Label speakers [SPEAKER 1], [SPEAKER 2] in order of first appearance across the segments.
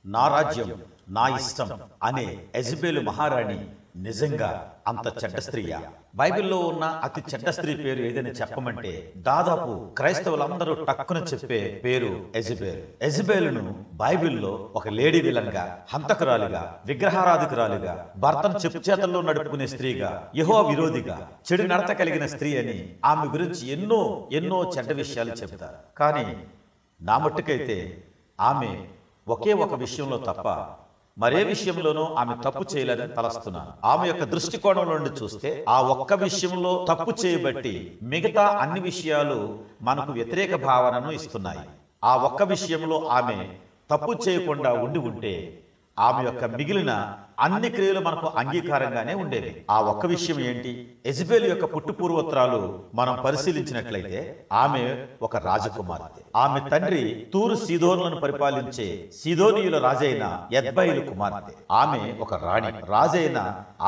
[SPEAKER 1] నా రాజ్యం నా ఇష్టం అనే యెజబెలు మహారాణి నిజంగా అంత చెడ్డ స్త్రీయా? బైబిల్లో ఉన్న అతి చెడ్డ స్త్రీ పేరు ఏదైనా చెప్పమంటే దాదాపు క్రైస్తవులందరూ టక్కున చెప్పే పేరు యెజబెల్. యెజబెలును బైబిల్లో ఒక లేడీ విలన్గా, హంతకురాలిగా, విగ్రహారాధికురాలిగా, భర్తను చెప్పు చేతల్లో నడుపుకునే స్త్రీగా, యెహోవా విరోధిగా, చెడు నడత కలిగిన స్త్రీ అని ఆమె గురించి ఎన్నో చెడ్డ విషయాలు చెబుతారు. కానీ నా మట్టుకైతే ఆమె ఒకే ఒక విషయంలో తప్ప మరే విషయంలోనూ ఆమె తప్పు చేయలేదని తలస్తున్నాను. ఆమె యొక్క దృష్టికోణం నుండి చూస్తే ఆ ఒక్క విషయంలో తప్పు చేయబట్టి మిగతా అన్ని విషయాలు మనకు వ్యతిరేక భావనను ఇస్తున్నాయి. ఆ ఒక్క విషయంలో ఆమె తప్పు చేయకుండా ఉంటే ఆమె యొక్క మిగిలిన అన్ని క్రియలు మనకు అంగీకారంగానే ఉండేవి. ఆ ఒక్క విషయం ఏంటి? యెజబెల్ యొక్క పుట్టుపూర్వోత్తరాలు మనం పరిశీలించినట్లయితే ఆమె ఒక రాజకుమార్తె. ఆమె తండ్రి తూరు సీదోనులను పరిపాలించే సీదోనీయుల రాజైన యెజ్బయలు కుమార్తె. ఆమె ఒక రాణి. రాజైన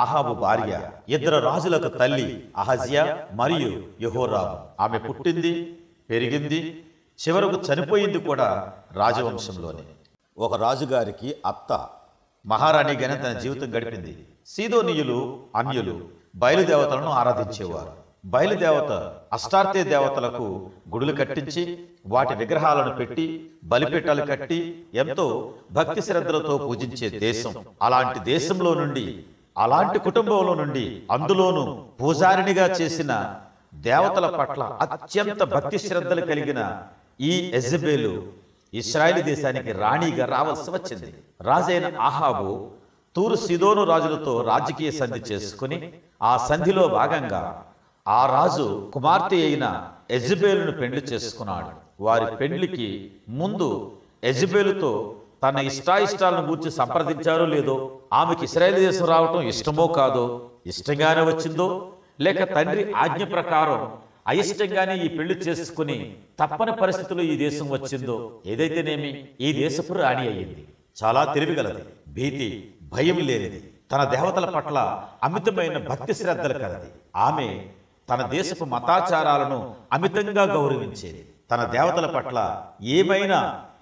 [SPEAKER 1] ఆహాబు భార్య. ఇద్దరు రాజులకు తల్లి అహజ్యా మరియు యెహోరాము. ఆమె పుట్టింది, పెరిగింది, చివరకు చనిపోయింది కూడా రాజవంశంలోనే. ఒక రాజుగారికి అత్త మహారాణిగానే తన జీవితం గడిపింది. సీదోనీయులు అన్యులు బయలుదేవతలను ఆరాధించేవారు. బయలుదేవత అష్టార్తే దేవతలకు గుడులు కట్టించి వాటి విగ్రహాలను పెట్టి బలిపీఠాలు కట్టి ఎంతో భక్తి శ్రద్ధలతో పూజించే దేశం. అలాంటి దేశంలో నుండి, అలాంటి కుటుంబంలో నుండి, అందులోనూ పూజారినిగా చేసిన దేవతల పట్ల అత్యంత భక్తి శ్రద్ధలు కలిగిన ఈ యెజబెలు ఇశ్రాయేలు దేశానికి రాణిగా రావాల్సి వచ్చింది. రాజైన ఆహాబు తూరు సీదోను రాజులతో రాజకీయ సంధి చేసుకుని ఆ సంధిలో భాగంగా ఆ రాజు కుమార్తె అయిన యెజబెలును పెండ్లి చేసుకున్నాడు. వారి పెండ్లికి ముందు యెజబెలుతో తన ఇష్టాయిష్టాలను గూర్చి సంప్రదించారో లేదో, ఆమెకి ఇశ్రాయేలు దేశం రావటం ఇష్టమో కాదో, ఇష్టంగానే వచ్చిందో లేక తండ్రి ఆజ్ఞ ప్రకారం అయిష్టంగానే ఈ పెళ్లి చేసుకుని తప్పని పరిస్థితుల్లో ఈ దేశం వచ్చిందో, ఏదైతేనేమి ఈ దేశపు రాణి అయ్యింది. చాలా తెలివిగలది, భీతి భయం లేనిది, తన దేవతల పట్ల అమితమైన భక్తి శ్రద్ధలు కలది. ఆమె తన దేశపు మతాచారాలను అమితంగా గౌరవించేది. తన దేవతల పట్ల ఏమైనా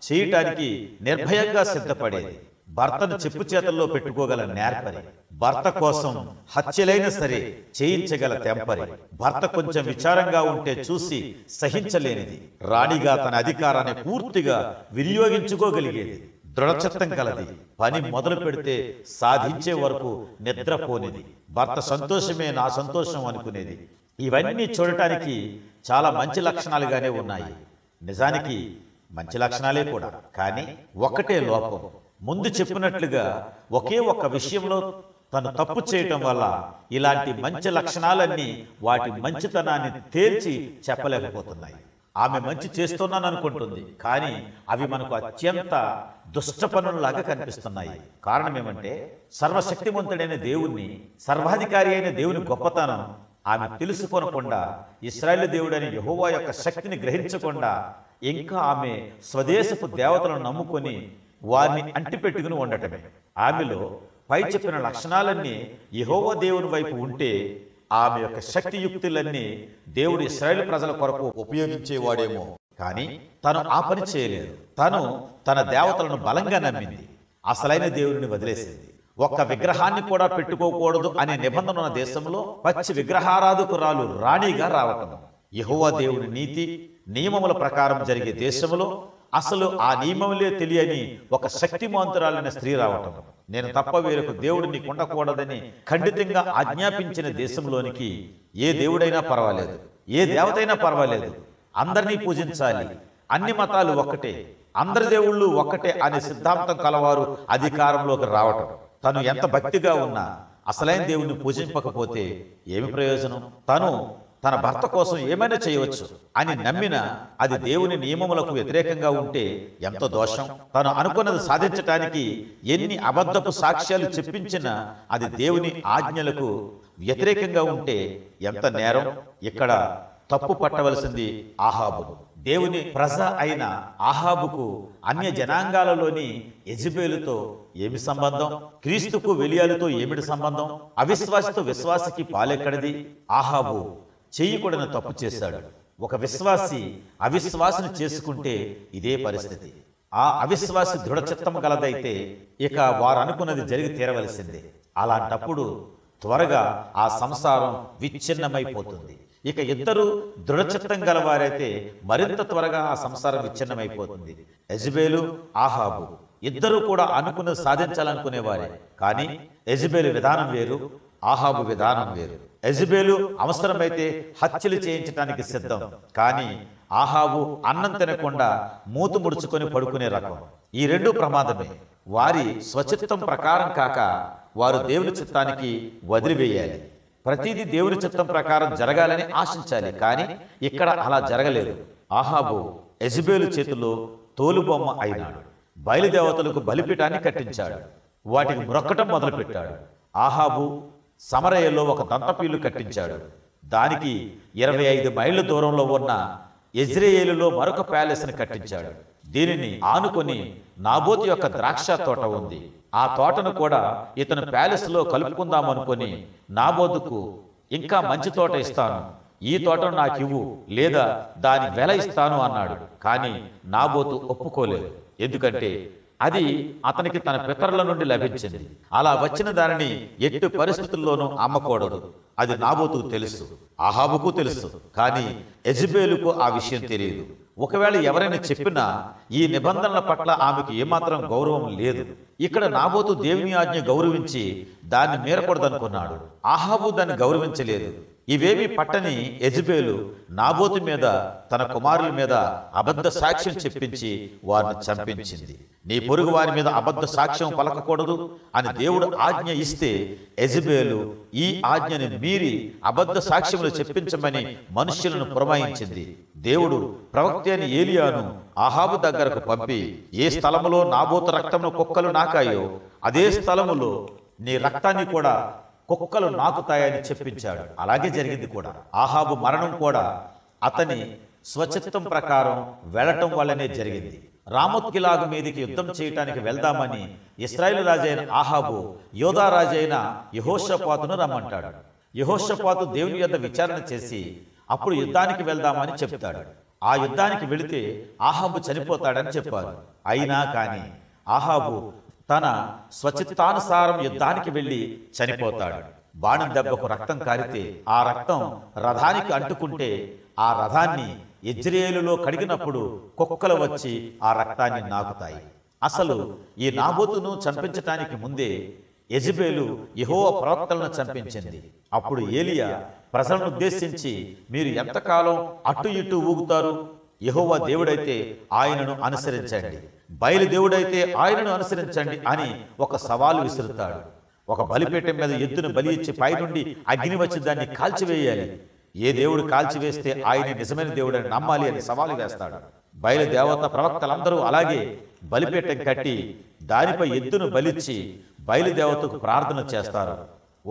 [SPEAKER 1] చేయటానికి నిర్భయంగా సిద్ధపడేది. భర్తను చెప్పు చేతల్లో పెట్టుకోగల నేర్పరి, భర్త కోసం హత్యలైన సరే చేయించగల తెంపరి, భర్త కొంచెం విచారంగా ఉంటే చూసి సహించలేనిది, రాణిగా తన అధికారాన్ని పూర్తిగా వినియోగించుకోగలిగేది, దృఢచిత్తం కలది, పని మొదలు పెడితే సాధించే వరకు నిద్రపోనిది, భర్త సంతోషమే నా సంతోషం అనుకునేది. ఇవన్నీ చూడటానికి చాలా మంచి లక్షణాలుగానే ఉన్నాయి. నిజానికి మంచి లక్షణాలే కూడా. కానీ ఒక్కటే లోపం. ముందు చెప్పినట్లుగా ఒకే ఒక్క విషయంలో తను తప్పు చేయటం వల్ల ఇలాంటి మంచి లక్షణాలన్నీ వాటి మంచితనాన్ని తేల్చి చెప్పలేకపోతున్నాయి. ఆమె మంచి చేస్తున్నాను అనుకుంటుంది, కానీ అవి మనకు అత్యంత దుష్ట పనులలాగా కనిపిస్తున్నాయి. కారణం ఏమంటే సర్వశక్తివంతుడైన దేవుణ్ణి, సర్వాధికారి అయిన దేవుని గొప్పతనం ఆమె తెలుసుకోనకుండా, ఇశ్రాయేలు దేవుడైన యెహోవా యొక్క శక్తిని గ్రహించకుండా ఇంకా ఆమె స్వదేశపు దేవతలను నమ్ముకొని వారిని అంటిపెట్టుకుని ఉండటమే. ఆమెలో పై చెప్పిన లక్షణాలన్నీ యెహోవా దేవుని వైపు ఉంటే ఆమె యొక్క శక్తియుక్తులన్నీ దేవుడు ఇశ్రాయేలు ప్రజల కొరకు ఉపయోగించేవాడేమో. కానీ తను ఆ పని చేయలేదు. తను తన దేవతలను బలంగా నమ్మింది. అసలైన దేవుడిని వదిలేసింది. ఒక్క విగ్రహాన్ని కూడా పెట్టుకోకూడదు అనే నిబంధన ఉన్న దేశంలో పచ్చి విగ్రహారాధకురాలు రాణిగా రావటం, యెహోవా దేవుని నీతి నియమముల ప్రకారం జరిగే దేశంలో అసలు ఆ నియమములే తెలియని ఒక శక్తిమంతురాలైన స్త్రీ రావటం, నేను తప్ప వేరొక దేవుడు నీకు ఉండకూడదని ఖండితంగా ఆజ్ఞాపించిన దేశంలోనికి ఏ దేవుడైనా పర్వాలేదు, ఏ దేవతైనా పర్వాలేదు, అందరినీ పూజించాలి, అన్ని మతాలు ఒక్కటే, అందరి దేవుళ్ళు ఒక్కటే అనే సిద్ధాంతం కలవారు అధికారంలోకి రావటం. తను ఎంత భక్తిగా ఉన్నా అసలైన దేవుణ్ణి పూజింపకపోతే ఏమి ప్రయోజనం? తను తన భర్త కోసం ఏమైనా చేయవచ్చు అని నమ్మిన అది దేవుని నియమములకు వ్యతిరేకంగా ఉంటే ఎంత దోషం. తను అనుకున్నది సాధించటానికి ఎన్ని అబద్ధపు సాక్ష్యాలు చెప్పించినా అది దేవుని ఆజ్ఞలకు వ్యతిరేకంగా ఉంటే ఎంత నేరం. ఇక్కడ తప్పు పట్టవలసింది ఆహాబు. దేవుని ప్రజ అయిన ఆహాబుకు అన్య జనాంగాలలోని యెజబెలుతో ఏమి సంబంధం? క్రీస్తుకు వెలియాలతో ఏమిటి సంబంధం? అవిశ్వాసితో విశ్వాసికి పాలెక్కడిది? ఆహాబు చేయకూడని తప్పు చేశాడు. ఒక విశ్వాసి అవిశ్వాసిని చేసుకుంటే ఇదే పరిస్థితి. ఆ అవిశ్వాసి దృఢచిత్తం గలదైతే ఇక వారు అనుకున్నది జరిగి తీరవలసిందే. అలాంటప్పుడు త్వరగా ఆ సంసారం విచ్ఛిన్నమైపోతుంది. ఇక ఇద్దరు దృఢచిత్తం గలవారైతే మరింత త్వరగా ఆ సంసారం విచ్ఛిన్నమైపోతుంది. యెజబెలు, ఆహాబు ఇద్దరూ కూడా అనుకున్నది సాధించాలనుకునేవారే. కానీ యెజబెలు విధానం వేరు, ఆహాబు విధానం వేరు. యెజబెలు అవసరమైతే హత్యలు చేయించడానికి సిద్ధం, కానీ ఆహాబు అన్నం తినకుండా మూతు ముడుచుకొని పడుకునే రకం. ఈ రెండు ప్రమాదమే. వారి స్వచిత్తం ప్రకారం కాక వారు దేవుని చిత్తానికి వదిలివేయాలి. ప్రతిదీ దేవుని చిత్తం ప్రకారం జరగాలని ఆశించాలి, కానీ ఇక్కడ అలా జరగలేదు. ఆహాబు యెజబెలు చేతిలో తోలుబొమ్మ అయినాడు. బయలుదేవతలకు బలిపీఠాన్ని కట్టించాడు. వాటికి మ్రొక్కటం మొదలుపెట్టాడు. ఆహాబు సమరయలో ఒక దంతపీలు కట్టించాడు. దానికి 25 మైళ్ళ దూరంలో ఉన్న యెజ్రెయేలులో మరొక ప్యాలెస్ని కట్టించాడు. దీనిని ఆనుకొని నాబోతు యొక్క ద్రాక్ష తోట ఉంది. ఆ తోటను కూడా ఇతను ప్యాలెస్లో కలుపుకుందామనుకొని నాబోతుకు ఇంకా మంచి తోట ఇస్తాను, ఈ తోటను నాకు ఇవ్వు, లేదా దాని వెల ఇస్తాను అన్నాడు. కానీ నాబోతు ఒప్పుకోలేదు. ఎందుకంటే అది అతనికి తన పితరుల నుండి లభించింది. అలా వచ్చిన దానిని ఎట్టి పరిస్థితుల్లోనూ అమ్మకూడదు. అది నాబోతుకు తెలుసు, ఆహాబుకు తెలుసు, కానీ యెజబెలుకు ఆ విషయం తెలియదు. ఒకవేళ ఎవరైనా చెప్పినా ఈ నిబంధనల పట్ల ఆమెకు ఏమాత్రం గౌరవం లేదు. ఇక్కడ నాబోతు దేవుని ఆజ్ఞ గౌరవించి దాన్ని మీరకూడదనుకున్నాడు. ఆహాబు దాన్ని గౌరవించలేదు. ఇవేమీ పట్టని యెజబెలు నాబోతు మీద, తన కుమారుల మీద అబద్ధ సాక్ష్యం చెప్పించి వారిని చంపించింది. నీ పొరుగు వారి మీద అబద్ధ సాక్ష్యం పలకకూడదు అని దేవుడు ఆజ్ఞ ఇస్తే యెజబెలు ఈ ఆజ్ఞని మీరి అబద్ధ సాక్ష్యములు చెప్పించమని మనుష్యులను పురమాయించింది. దేవుడు ప్రవక్త అని ఏలియాను ఆహాబు దగ్గరకు పంపి, ఏ స్థలములో నాబోతు రక్తమును కుక్కలు నాకాయో అదే స్థలములో నీ రక్తాన్ని కూడా కుక్కలు నాకుతాయని చెప్పించాడు. అలాగే జరిగింది కూడా. ఆహాబు మరణం కూడా అతని స్వచిత్తం ప్రకారం వెళ్ళటం వల్లనే జరిగింది. రామోత్గిలాగు మీదికి యుద్ధం చేయటానికి వెళ్దామని ఇశ్రాయేలు రాజైన ఆహాబు యోధా రాజైన యెహోషాపాతును రమ్మంటాడు. యెహోషాపాతు దేవుని యొద్ద విచారణ చేసి అప్పుడు యుద్ధానికి వెళ్దామని చెప్తాడు. ఆ యుద్ధానికి వెళితే ఆహాబు చనిపోతాడని చెప్పారు. అయినా కానీ ఆహాబు తన స్వచిత్తానుసారం యుద్ధానికి వెళ్ళి చనిపోతాడు. బాణం దెబ్బకు రక్తం కారితే ఆ రక్తం రథానికి అంటుకుంటే ఆ రథాన్ని యెజ్రెయేలులో కడిగినప్పుడు కుక్కలు వచ్చి ఆ రక్తాన్ని నాకుతాయి. అసలు ఈ నాబోతును చంపించటానికి ముందే యెజబెలు యెహోవా ప్రవక్తలను చంపించింది. అప్పుడు ఏలియా ప్రజలను ఉద్దేశించి, మీరు ఎంతకాలం అటు ఇటు ఊగుతారు? యెహోవా దేవుడైతే ఆయనను అనుసరించండి, బయలుదేవుడైతే ఆయనను అనుసరించండి అని ఒక సవాలు విసురుతాడు. ఒక బలిపీఠం మీద ఎద్దును బలి ఇచ్చి పైనుండి అగ్ని వచ్చి దాన్ని కాల్చివేయాలి. ఏ దేవుడు కాల్చివేస్తే ఆయన నిజమైన దేవుడని నమ్మాలి అని సవాలు వేస్తాడు. బయలుదేవత ప్రవక్తలందరూ అలాగే బలిపీఠం కట్టి దానిపై ఎద్దును బలిచ్చి బయలుదేవతకు ప్రార్థన చేస్తారు.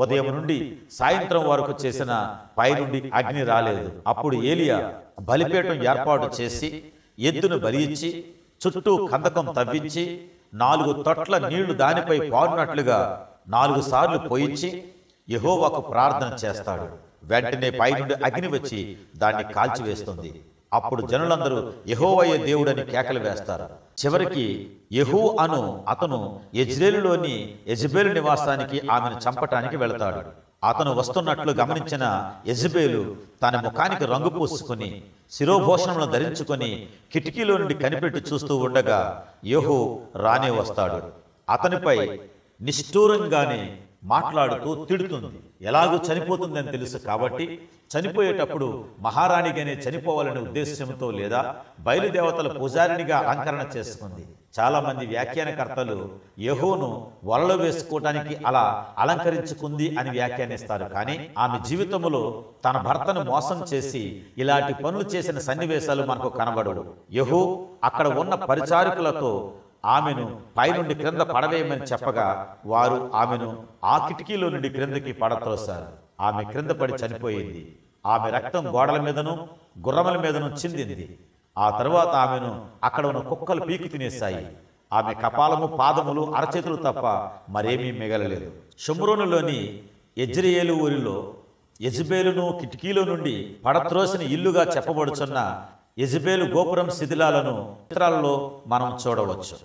[SPEAKER 1] ఉదయం నుండి సాయంత్రం వరకు చేసిన పైనుండి అగ్ని రాలేదు. అప్పుడు ఏలియా బలిపీఠం ఏర్పాటు చేసి ఎద్దును బలి ఇచ్చి చుట్టూ కందకం తవ్వించి 4 తొట్ల నీళ్లు దానిపై పారునట్లుగా 4 సార్లు పోయించి యెహోవాకు ప్రార్థన చేస్తాడు. వెంటనే పైనుండి అగ్ని వచ్చి దాన్ని కాల్చివేస్తుంది. అప్పుడు జనులందరూ యెహోవాయే దేవుడని కేకలు వేస్తారు. చివరికి యెహూ అను అతను యెజ్రెయేలులోని యెజబెలు నివాసానికి ఆమెను చంపటానికి వెళతాడు. అతను వస్తున్నట్లు గమనించిన యెజబెలు తన ముఖానికి రంగు పూసుకొని శిరోభూషణములను ధరించుకొని కిటికీలో నుండి కనిపెట్టి చూస్తూ ఉండగా యెహూ రానే వస్తాడు. అతనిపై నిష్ఠూరంగానే మాట్లాడుతూ తిడుతుంది. ఎలాగూ చనిపోతుందని తెలుసు కాబట్టి చనిపోయేటప్పుడు మహారాణిగానే చనిపోవాలనే ఉద్దేశంతో లేదా బయలుదేవతల పూజారినిగా అలంకరణ చేసుకుంది. చాలా మంది వ్యాఖ్యానకర్తలు యెహూను వలలో వేసుకోవడానికి అలా అలంకరించుకుంది అని వ్యాఖ్యానిస్తారు. కానీ ఆమె జీవితంలో తన భర్తను మోసం చేసి ఇలాంటి పనులు చేసిన సన్నివేశాలు మనకు కనబడవు. యెహూ అక్కడ ఉన్న పరిచారకులతో ఆమెను పైనుండి క్రింద పడవేయమని చెప్పగా వారు ఆమెను ఆ కిటికీలో నుండి క్రిందకి పడత్రోశారు. ఆమె క్రింద పడి చనిపోయింది. ఆమె రక్తం గోడల మీదను గుర్రముల మీదను చిందింది. ఆ తరువాత ఆమెను అక్కడ ఉన్న కుక్కలు పీకి తినేశాయి. ఆమె కపాలము, పాదములు, అరచేతులు తప్ప మరేమీ మిగలలేదు. షోమ్రోనులోని యెజ్రెయేలు ఊరిలో యెజబెలును కిటికీలో నుండి పడత్రోసిన ఇల్లుగా చెప్పబడుచున్న యెజబెలు గోపురం శిథిలాలను చిత్రాలలో మనం చూడవచ్చు.